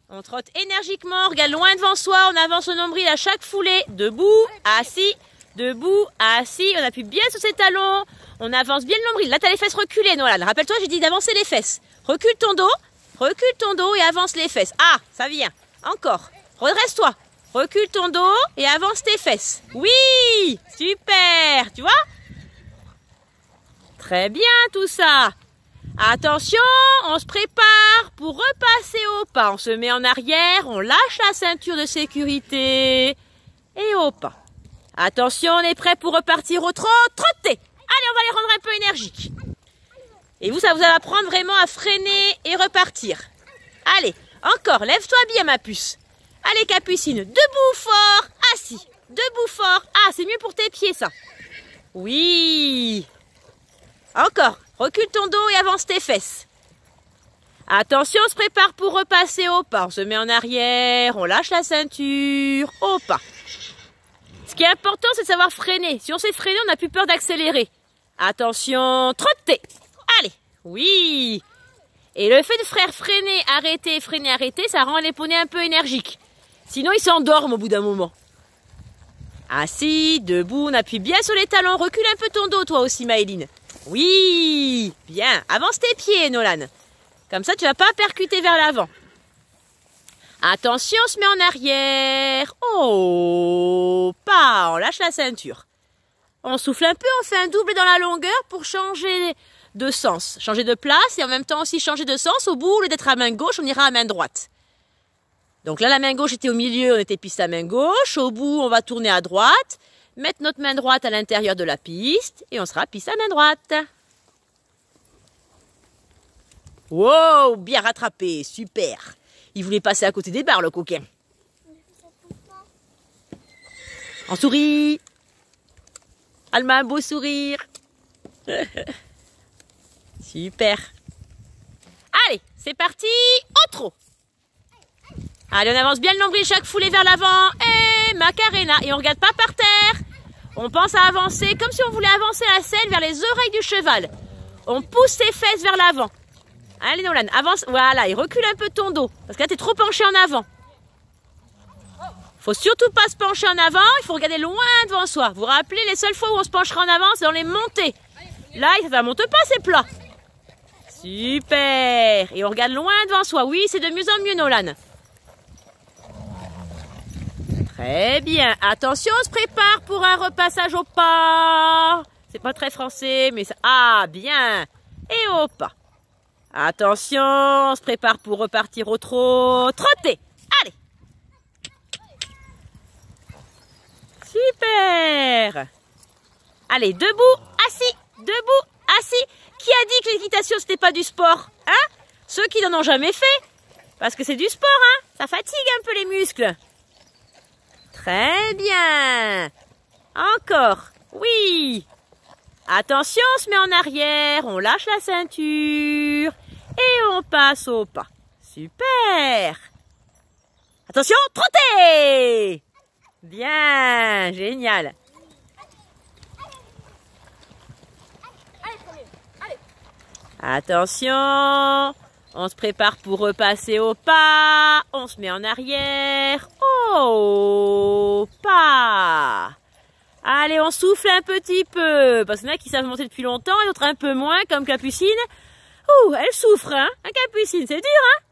On trotte énergiquement, on regarde loin devant soi, on avance le nombril à chaque foulée. Debout, assis, on appuie bien sur ses talons. On avance bien le nombril. Là, tu as les fesses reculées, Nolan. Rappelle-toi, j'ai dit d'avancer les fesses. Recule ton dos et avance les fesses. Ah, ça vient. Encore. Redresse-toi. Recule ton dos et avance tes fesses. Oui, super. Tu vois? Très bien tout ça. Attention, on se prépare pour repasser au pas. On se met en arrière, on lâche la ceinture de sécurité et au pas. Attention, on est prêt pour repartir au trot. Trottez. Allez, on va les rendre un peu énergiques. Et vous, ça vous va apprendre vraiment à freiner et repartir. Allez, encore, lève-toi bien ma puce. Allez Capucine, debout fort, assis. Debout fort. Ah, c'est mieux pour tes pieds ça. Oui. Encore, recule ton dos et avance tes fesses. Attention, on se prépare pour repasser au pas. On se met en arrière, on lâche la ceinture, au pas. Ce qui est important, c'est de savoir freiner. Si on sait freiner, on n'a plus peur d'accélérer. Attention, trottez. Allez, oui. Et le fait de freiner, arrêter, ça rend les poneys un peu énergiques. Sinon, ils s'endorment au bout d'un moment. Assis, debout, on appuie bien sur les talons. Recule un peu ton dos, toi aussi, Maëline. Oui, bien. Avance tes pieds, Nolan. Comme ça, tu vas pas percuter vers l'avant. Attention, on se met en arrière. Oh, pas. On lâche la ceinture. On souffle un peu, on fait un double dans la longueur pour changer de sens. Changer de place et en même temps aussi changer de sens. Au bout, au lieu d'être à main gauche, on ira à main droite. Donc là, la main gauche était au milieu, on était piste à main gauche. Au bout, on va tourner à droite. Mettre notre main droite à l'intérieur de la piste et on sera piste à main droite. Wow, bien rattrapé, super. Il voulait passer à côté des barres, le coquin. En souris. Alma, un beau sourire. Super. Allez, c'est parti, au trot. Allez, on avance bien le nombril, chaque foulée vers l'avant. Et Macarena. Et on regarde pas par terre. On pense à avancer comme si on voulait avancer la selle vers les oreilles du cheval. On pousse ses fesses vers l'avant. Allez Nolan, avance. Voilà, et recule un peu ton dos. Parce que là, tu es trop penché en avant. Faut surtout pas se pencher en avant. Il faut regarder loin devant soi. Vous vous rappelez, les seules fois où on se penchera en avant, c'est dans les montées. Là, ça ne monte pas, c'est plat. Super. Et on regarde loin devant soi. Oui, c'est de mieux en mieux, Nolan. Très bien. Attention, on se prépare pour un repassage au pas. C'est pas très français, mais ça... Ah, bien. Et au pas. Attention, on se prépare pour repartir au trot. Trottez. Allez. Super. Allez, debout, assis, Qui a dit que l'équitation, c'était pas du sport? Hein? Ceux qui n'en ont jamais fait. Parce que c'est du sport, hein? Ça fatigue un peu les muscles. Très bien. Encore. Oui. Attention, on se met en arrière, on lâche la ceinture et on passe au pas. Super. Attention, trottez. Bien, génial. Attention, on se prépare pour repasser au pas, on se met en arrière, au pas. Allez, on souffle un petit peu, parce qu'il y en a qui savent monter depuis longtemps et d'autres un peu moins, comme Capucine. Ouh, elle souffre, hein, Capucine, c'est dur, hein.